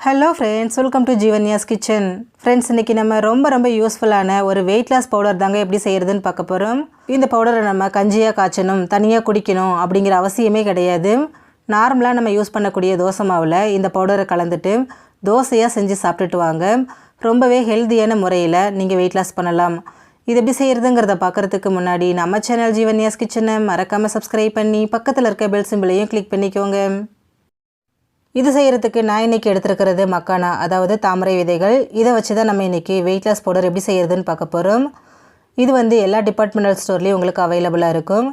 Hello friends, welcome to Jeevanya's kitchen. Friends, இன்றைக்கி நம்ம ரொம்ப யூஸ்ஃபுல்லான ஒரு வெயிட் லாஸ் பவுடர் தாங்க எப்படி செய்கிறதுன்னு பார்க்க போகிறோம். இந்த பவுடரை நம்ம கஞ்சியாக காய்ச்சணும், தனியாக குடிக்கணும் அப்படிங்கிற அவசியமே கிடையாது. நார்மலாக நம்ம யூஸ் பண்ணக்கூடிய தோசை மாவில் இந்த பவுடரை கலந்துட்டு தோசையாக செஞ்சு சாப்பிட்டுட்டு வாங்க. ரொம்பவே ஹெல்த்தியான முறையில் நீங்கள் வெயிட் லாஸ் பண்ணலாம். இது எப்படி செய்கிறதுங்கிறத பார்க்குறதுக்கு முன்னாடி நம்ம சேனல் ஜீவன்யாஸ் கிச்சனை மறக்காமல் சப்ஸ்கிரைப் பண்ணி பக்கத்தில் இருக்க பெல் சிம்பிளையும் கிளிக் பண்ணிக்கோங்க. இது செய்கிறதுக்கு நான் இன்றைக்கி எடுத்துருக்கிறது மக்கானா, அதாவது தாமரை விதைகள். இதை வச்சு தான் நம்ம இன்றைக்கி வெயிட் லாஸ் பவுடர் எப்படி செய்கிறதுன்னு பார்க்க போகிறோம். இது எல்லா டிபார்ட்மெண்டல் ஸ்டோர்லேயும் உங்களுக்கு அவைலபிளாக இருக்கும்.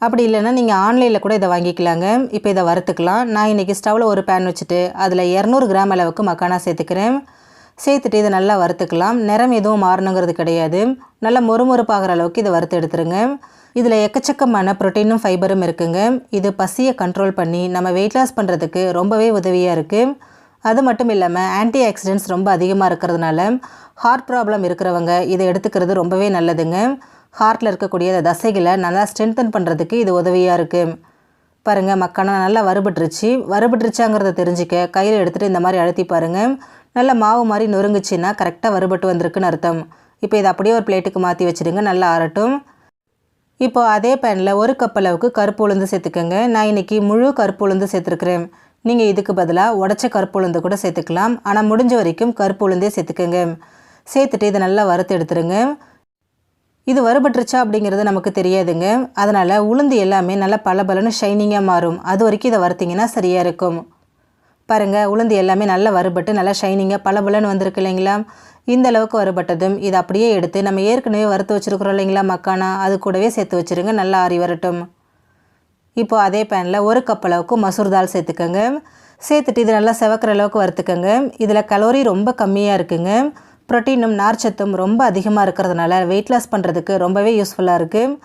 அப்படி இல்லைன்னா நீங்கள் ஆன்லைனில் கூட இதை வாங்கிக்கலாங்க. இப்போ இதை வறுத்துக்கலாம். நான் இன்றைக்கி ஸ்டவ்வில் ஒரு பேன் வச்சுட்டு அதில் 200 கிராம் அளவுக்கு மக்கானா சேர்த்துக்கிறேன். சேர்த்துட்டு இதை நல்லா வறுத்துக்கலாம். நிறம் எதுவும் மாறணுங்கிறது கிடையாது. நல்லா மொறுமொறுப்பாகிற அளவுக்கு இதை வறுத்து எடுத்துருங்க. இதில் எக்கச்சக்கமான ப்ரோட்டீனும் ஃபைபரும் இருக்குங்க. இது பசியை கண்ட்ரோல் பண்ணி நம்ம வெயிட் லாஸ் பண்ணுறதுக்கு ரொம்பவே உதவியாக இருக்குது. அது மட்டும் இல்லாமல் ஆன்டி ஆக்சிடென்ட்ஸ் ரொம்ப அதிகமாக இருக்கிறதுனால ஹார்ட் ப்ராப்ளம் இருக்கிறவங்க இதை எடுத்துக்கிறது ரொம்பவே நல்லதுங்க. ஹார்ட்டில் இருக்கக்கூடிய தசைகளை நல்லா ஸ்ட்ரென்தன் பண்ணுறதுக்கு இது உதவியாக இருக்குது. பாருங்கள், மக்கானா நல்லா வறுபட்டுருச்சாங்கிறத தெரிஞ்சுக்க கையில் எடுத்துகிட்டு இந்த மாதிரி அழுத்தி பாருங்கள். நல்லா மாவு மாதிரி நொறுங்குச்சின்னா கரெக்டாக வறுபட்டு வந்திருக்குன்னு அர்த்தம். இப்போ இதை அப்படியே ஒரு பிளேட்டுக்கு மாற்றி வச்சுடுங்க, நல்லா ஆறட்டும். இப்போ அதே பேனில் 1 கப் அளவுக்கு கருப்பு உளுந்து சேர்த்துக்கோங்க. நான் இன்றைக்கி முழு கருப்பு உளுந்து சேர்த்துருக்குறேன். நீங்கள் இதுக்கு பதிலாக உடச்ச கருப்பு உளுந்து கூட சேர்த்துக்கலாம். ஆனால் முடிஞ்ச வரைக்கும் கருப்பு உளுந்தே சேர்த்துக்கோங்க. சேர்த்துட்டு இதை நல்லா வறுத்து எடுத்துருங்க. இது வறுபட்டுருச்சா அப்படிங்கிறது நமக்கு தெரியாதுங்க. அதனால் உளுந்து எல்லாமே நல்லா பளபளன்னு ஷைனிங்காக மாறும். அது வரைக்கும் இதை வறுத்திங்கன்னா சரியாக இருக்கும். பாருங்கள், உளுந்து எல்லாமே நல்லா வறுபட்டு நல்லா ஷைனிங்காக பளபளன்னு வந்திருக்கு இல்லைங்களா? இந்த அளவுக்கு வறுபட்டதும் இதை அப்படியே எடுத்து நம்ம ஏற்கனவே வறுத்து வச்சுருக்குறோம் இல்லைங்களா மக்கானா, அது கூடவே சேர்த்து வச்சுருங்க, நல்லா ஆறி வரட்டும். இப்போது அதே பேனில் 1 கப் அளவுக்கு மசூர் தால் சேர்த்துக்கோங்க. சேர்த்துட்டு இது நல்லா செவக்கிற அளவுக்கு வறுத்துக்கோங்க. இதில் கலோரி ரொம்ப கம்மியாக இருக்குங்க. ப்ரோட்டீனும் நார்ச்சத்தும் ரொம்ப அதிகமாக இருக்கிறதுனால வெயிட் லாஸ் பண்ணுறதுக்கு ரொம்பவே யூஸ்ஃபுல்லாக இருக்குது.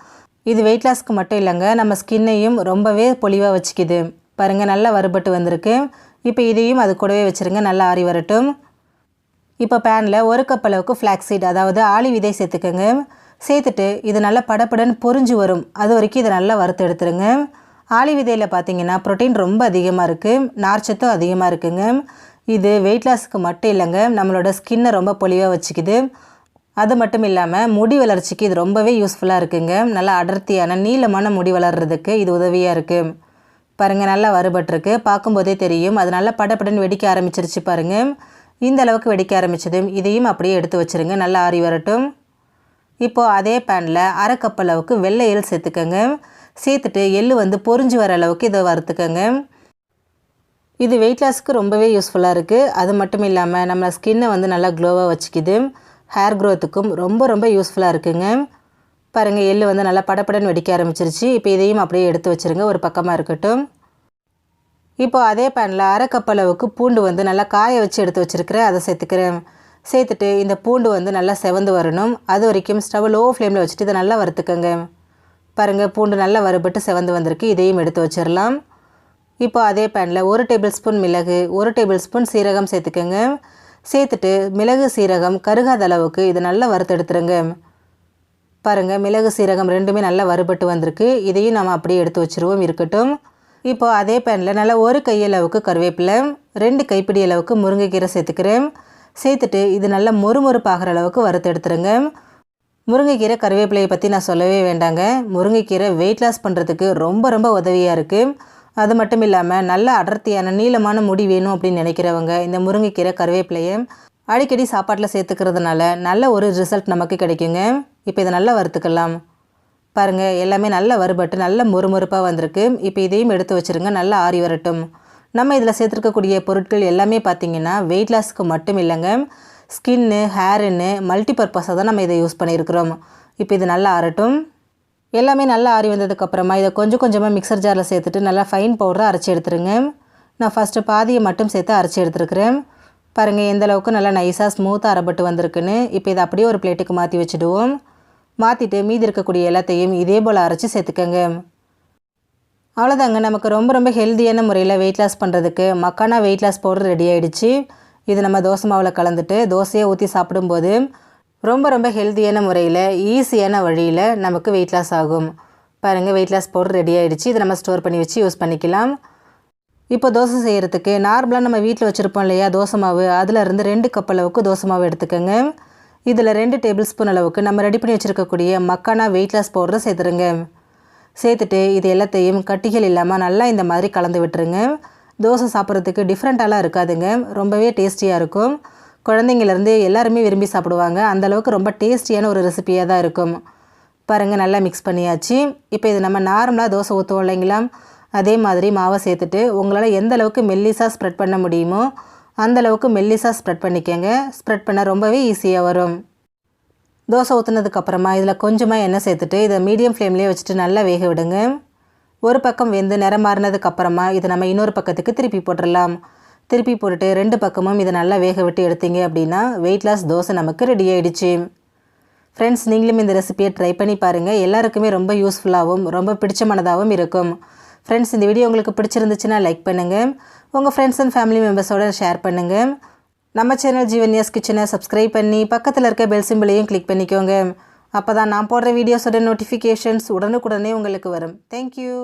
இது வெயிட் லாஸ்க்கு மட்டும் இல்லைங்க, நம்ம ஸ்கின்னையும் ரொம்பவே பொலிவாக வச்சுக்குது. பாருங்கள், நல்லா வறுபட்டு வந்திருக்கு. இப்போ இதையும் அது கூடவே வச்சுருங்க, நல்லா ஆறி வரட்டும். இப்போ பேனில் 1 கப் அளவுக்கு ஃப்ளாக்ஸீட், அதாவது ஆளி விதை சேர்த்துக்கோங்க. சேர்த்துட்டு இது நல்லா படப்படன்னு பொரிஞ்சு வரும், அது வரைக்கும் இதை நல்லா வறுத்து எடுத்துருங்க. ஆளி விதையில் பார்த்தீங்கன்னா ப்ரோட்டீன் ரொம்ப அதிகமாக இருக்குது, நார்ச்சத்தும் அதிகமாக இருக்குங்க. இது வெயிட் லாஸுக்கு மட்டும் இல்லைங்க, நம்மளோட ஸ்கின்னை ரொம்ப பொலிவாக வச்சுக்குது. அது மட்டும் இல்லாமல் முடி வளர்ச்சிக்கு இது ரொம்பவே யூஸ்ஃபுல்லாக இருக்குங்க. நல்லா அடர்த்தியான நீளமான முடி வளர்கிறதுக்கு இது உதவியாக இருக்குது. பாருங்கள், நல்லா வறுபட்டுருக்கு, பார்க்கும்போதே தெரியும். அது நல்லா படப்படன்னு வெடிக்க ஆரம்பிச்சிருச்சு பாருங்கள். இந்த அளவுக்கு வெடிக்க ஆரம்பித்ததும் இதையும் அப்படியே எடுத்து வச்சுருங்க, நல்லா ஆறி வரட்டும். இப்போது அதே பேனில் 1/2 கப் அளவுக்கு வெள்ளை எள் சேர்த்துக்கோங்க. சேர்த்துட்டு எள் பொரிஞ்சு வர அளவுக்கு இதை வறுத்துக்கோங்க. இது வெயிட் லாஸ்க்கு ரொம்பவே யூஸ்ஃபுல்லாக இருக்குது. அது மட்டும் இல்லாமல் நம்ம ஸ்கின்னை நல்லா க்ளோவாக வச்சுக்குது. ஹேர் க்ரோத்துக்கும் ரொம்ப யூஸ்ஃபுல்லாக இருக்குங்க. பாருங்கள், எள் நல்லா படப்படன்னு வெடிக்க ஆரம்பிச்சிருச்சு. இப்போ இதையும் அப்படியே எடுத்து வச்சுருங்க, ஒரு பக்கமாக இருக்கட்டும். இப்போ அதே பேனில் 1/2 கப் அளவுக்கு பூண்டு நல்லா காய வச்சு எடுத்து வச்சுருக்கிறேன், அதை சேர்த்துக்கிறேன். சேர்த்துட்டு இந்த பூண்டு நல்லா செவந்து வரணும். அது வரைக்கும் ஸ்டவ் லோ ஃப்ளேமில் வச்சுட்டு இதை நல்லா வறுத்துக்கோங்க. பாருங்கள், பூண்டு நல்லா வறுபட்டு செவந்து வந்திருக்கு. இதையும் எடுத்து வச்சிடலாம். இப்போ அதே பேனில் 1 டேபிள் ஸ்பூன் மிளகு, 1 டேபிள் ஸ்பூன் சீரகம் சேர்த்துக்கோங்க. சேர்த்துட்டு மிளகு சீரகம் கருகாத அளவுக்கு இதை நல்லா வறுத்து எடுத்துருங்க. பாருங்கள், மிளகு சீரகம் ரெண்டுமே நல்லா வறுபட்டு வந்திருக்கு. இதையும் நம்ம அப்படியே எடுத்து வச்சுருவோம், இருக்கட்டும். இப்போ அதே பேனில் நல்லா 1 கையளவுக்கு கருவேப்பிலை, 2 கைப்பிடி அளவுக்கு முருங்கைக்கீரை சேர்த்துக்கிறேன். சேர்த்துட்டு இது நல்லா மொறுமொறுப்பாகிற அளவுக்கு வறுத்து எடுத்துருங்க. முருங்கைக்கீரை கருவேப்பிலையை பற்றி நான் சொல்லவே வேண்டாங்க. முருங்கைக்கீரை வெயிட் லாஸ் பண்ணுறதுக்கு ரொம்ப உதவியாக இருக்குது. அது மட்டும் இல்லாமல் நல்ல அடர்த்தியான நீளமான முடி வேணும் அப்படின்னு நினைக்கிறவங்க இந்த முருங்கைக்கீரை கருவேப்பிலையை அடிக்கடி சாப்பாட்டில் சேர்த்துக்கிறதுனால நல்ல ஒரு ரிசல்ட் நமக்கு கிடைக்குங்க. இப்போ இதை நல்லா வறுத்துக்கலாம். பாருங்கள், எல்லாமே நல்லா வறுபட்டு நல்ல மொறுமொறுப்பாக வந்திருக்கு. இப்போ இதையும் எடுத்து வச்சுருங்க, நல்லா ஆறி வரட்டும். நம்ம இதில் சேர்த்துருக்கக்கூடிய பொருட்கள் எல்லாமே பார்த்திங்கன்னா வெயிட் லாஸ்க்கு மட்டும் இல்லைங்க, ஸ்கின்னு ஹேருன்னு மல்டி பர்பஸாக தான் நம்ம இதை யூஸ் பண்ணியிருக்கிறோம். இப்போ இது நல்லா ஆறட்டும். எல்லாமே நல்லா ஆறி வந்ததுக்கப்புறமா இதை கொஞ்சமாக மிக்சர் ஜாரில் சேர்த்துட்டு நல்லா ஃபைன் பவுடராக அரைச்சி எடுத்துருங்க. நான் ஃபஸ்ட்டு பாதியை மட்டும் சேர்த்து அரைச்சி எடுத்துருக்கிறேன். பாருங்கள், எந்த அளவுக்கு நல்லா நைஸாக ஸ்மூத்தாக அரைப்பட்டு வந்திருக்குன்னு. இப்போ இதை அப்படியே ஒரு பிளேட்டுக்கு மாற்றி வச்சுடுவோம். மாற்றிட்டு மீதி இருக்கக்கூடிய எல்லாத்தையும் இதே போல் அரைச்சி சேர்த்துக்கோங்க. அவ்வளோதாங்க, நமக்கு ரொம்ப ஹெல்த்தியான முறையில் வெயிட் லாஸ் பண்ணுறதுக்கு makhana weight loss powder ready ஆகிடுச்சு. இது நம்ம தோசை மாவில் கலந்துட்டு தோசையை ஊற்றி சாப்பிடும்போது ரொம்ப ஹெல்த்தியான முறையில் ஈஸியான வழியில் நமக்கு வெயிட் லாஸ் ஆகும். பாருங்கள், வெயிட் லாஸ் பவுடர் ரெடி ஆகிடுச்சு. இதை நம்ம ஸ்டோர் பண்ணி வச்சு யூஸ் பண்ணிக்கலாம். இப்போ தோசை செய்கிறதுக்கு நார்மலாக நம்ம வீட்டில் வச்சுருப்போம் இல்லையா தோசை மாவு, அதிலேருந்து 2 கப் அளவுக்கு தோசை மாவு எடுத்துக்கோங்க. இதில் 2 டேபிள் ஸ்பூன் அளவுக்கு நம்ம ரெடி பண்ணி வச்சுருக்கக்கூடிய மக்கானா வெயிட் லாஸ் பவுடரை சேர்த்துருங்க. சேர்த்துட்டு இது எல்லாத்தையும் கட்டிகள் இல்லாமல் நல்லா இந்த மாதிரி கலந்து விட்டுருங்க. தோசை சாப்பிட்றதுக்கு டிஃப்ரெண்ட்டாலாம் இருக்காதுங்க, ரொம்பவே டேஸ்டியாக இருக்கும். குழந்தைங்கலேருந்து எல்லாருமே விரும்பி சாப்பிடுவாங்க. அந்தளவுக்கு ரொம்ப டேஸ்டியான ஒரு ரெசிபியாக தான் இருக்கும். பாருங்கள், நல்லா மிக்ஸ் பண்ணியாச்சு. இப்போ இது நம்ம நார்மலாக தோசை ஊற்றுவோம் இல்லைங்களா, அதே மாதிரி மாவை சேர்த்துட்டு உங்களால் எந்த அளவுக்கு மெல்லிஸாக ஸ்ப்ரெட் பண்ண முடியுமோ அந்தளவுக்கு மெல்லிஸாக ஸ்ப்ரெட் பண்ணிக்கோங்க. ஸ்ப்ரெட் பண்ண ரொம்பவே ஈஸியாக வரும். தோசை ஊற்றுனதுக்கப்புறமா இதில் கொஞ்சமாக எண்ணெய் சேர்த்துட்டு இதை மீடியம் ஃப்ளேம்லேயே வச்சுட்டு நல்லா வேக விடுங்க. ஒரு பக்கம் வெந்து நிறம் மாறினதுக்கப்புறமா இதை நம்ம இன்னொரு பக்கத்துக்கு திருப்பி போட்டுடலாம். திருப்பி போட்டுட்டு 2 பக்கமும் இதை நல்லா வேக விட்டு எடுத்தீங்க அப்படின்னா வெயிட் லாஸ் தோசை நமக்கு ரெடி ஆகிடுச்சு. ஃப்ரெண்ட்ஸ், நீங்களும் இந்த ரெசிபியை ட்ரை பண்ணி பாருங்கள். எல்லாருக்குமே ரொம்ப யூஸ்ஃபுல்லாகவும் ரொம்ப பிடிச்சமானதாகவும் இருக்கும். ஃப்ரெண்ட்ஸ், இந்த வீடியோ உங்களுக்கு பிடிச்சிருந்துச்சுன்னா லைக் பண்ணுங்கள். உங்கள் ஃப்ரெண்ட்ஸ் அண்ட் ஃபேமிலி மெம்பர்ஸோடு ஷேர் பண்ணுங்கள். நம்ம சேனல் ஜீவன்யாஸ் கிச்சனை சப்ஸ்கிரைப் பண்ணி பக்கத்தில் இருக்க பெல் சிம்பிளையும் கிளிக் பண்ணிக்கோங்க. அப்போ தான் நான் போடுற வீடியோஸோட நோட்டிஃபிகேஷன்ஸ் உடனுக்குடனே உங்களுக்கு வரும். தேங்க்யூ.